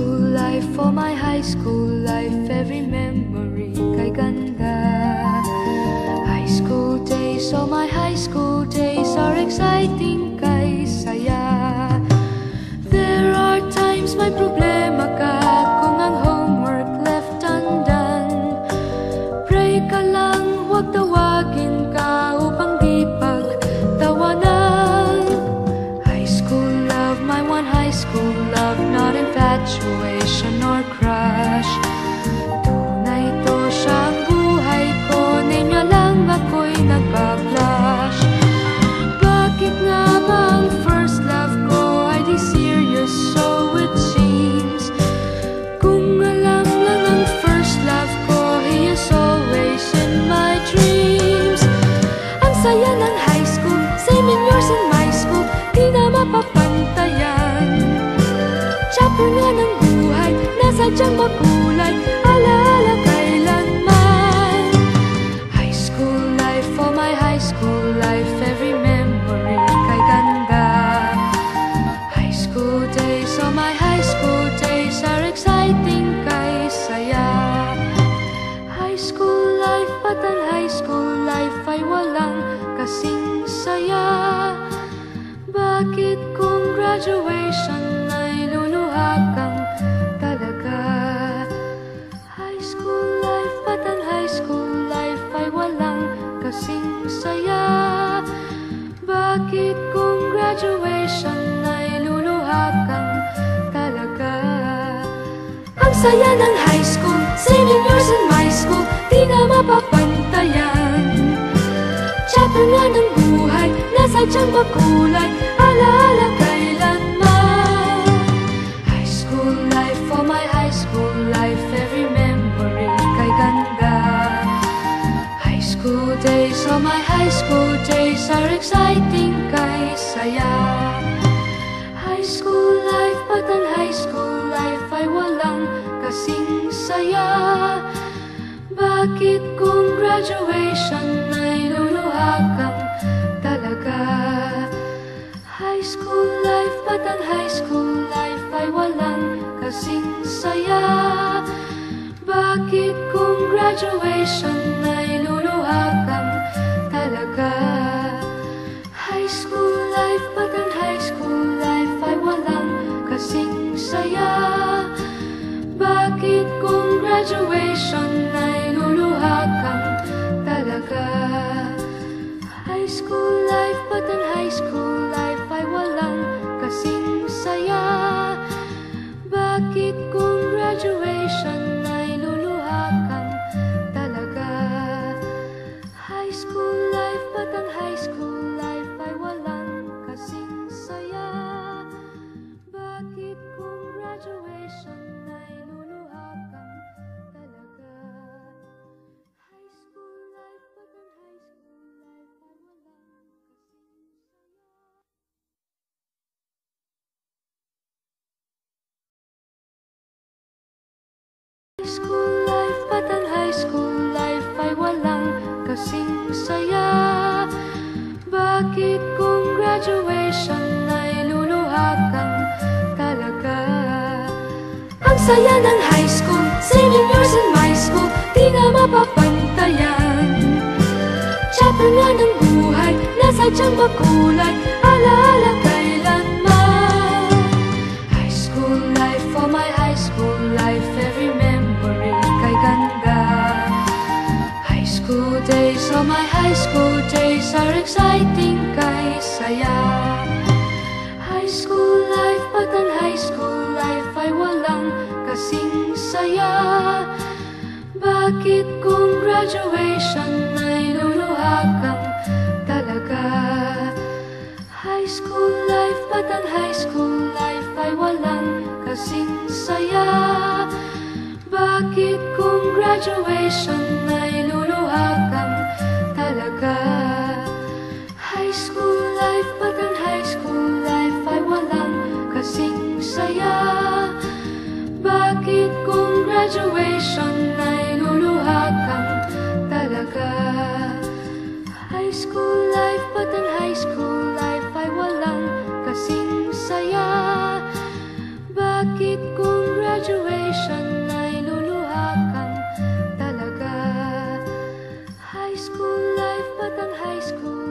school life, for my high school life, every memory kay ganda. High school days, oh my high school days are exciting kay saya. There are times may problema ka kung ang homework left undone. Pray ka lang, huwag tawagin ka upang di pagtawanan. High school love, my one high school love, not infatuation or crush. Tunay to siyang buhay ko, name niya lang ako'y nagpa-blush. Bakit nga ba ang first love ko ay di serious, so it seems? Kung alam lang ang first love ko, he is always in my dreams. Ang saya ng high school, same in yours in my school, di na mapapantayan. Chapter nga ng buhay, nasadyang makulay, alaala kailanman. High school life, for my high school life, every memory kay ganda. High school days, oh my high school days are exciting kay saya. High school life, but ang high school life ay walang kasing saya. Bakit kung graduation ay luluha kang talaga? High school life, but ang high school life ay walang kasing saya. Bakit kung graduation ay luluha kang talaga? Ang saya ng high school, same in yours in my school, di na mapapantayan. Chapter nga ng buhay, nasadyang makulay, alaala kailanman. High school life, for my high school life, every memory kay ganda. High school days, oh my high school days are exciting kay saya. High school life, but ang high school life ay walang kasing saya. Bakit kung graduation ay luluha kang talaga? High school life, but ang high school life ay walang kasing saya. Bakit kung graduation ay luluha kang talaga? High school life, but ang high school life ay walang kasing saya. Bakit kung graduation ay luluha kang talaga? High school life, but ang high school life ay walang kasing saya. Bakit kung graduation ay luluha kang talaga? High school life, but ang high school life ay walang kasing saya. Bakit kung graduation ay luluha kang talaga? High school life, but ang high school life ay walang kasing saya. High school life, but ang high school life ay walang kasing saya. Bakit kung graduation ay luluha kang talaga? Ang saya ng high school, same in yours in my school, di na mapapantayan. Chapter nga ng buhay, nasadyang makulay, alaala kailanman. High school life, for my high school life, every memory kay ganda. High school days, oh my high school days are exciting kay saya. High school life, but ang high school life ay walang kasing saya. Bakit kung graduation ay luluha kang talaga? High school life, but ang high school life ay walang kasing saya. Bakit kung graduation ay luluha kang talaga? High school life, but ang high school life ay walang kasing saya. Bakit kung graduation ay luluha kang talaga? High school life, but ang high school life ay walang kasing saya. Bakit kung graduation life, but ang high school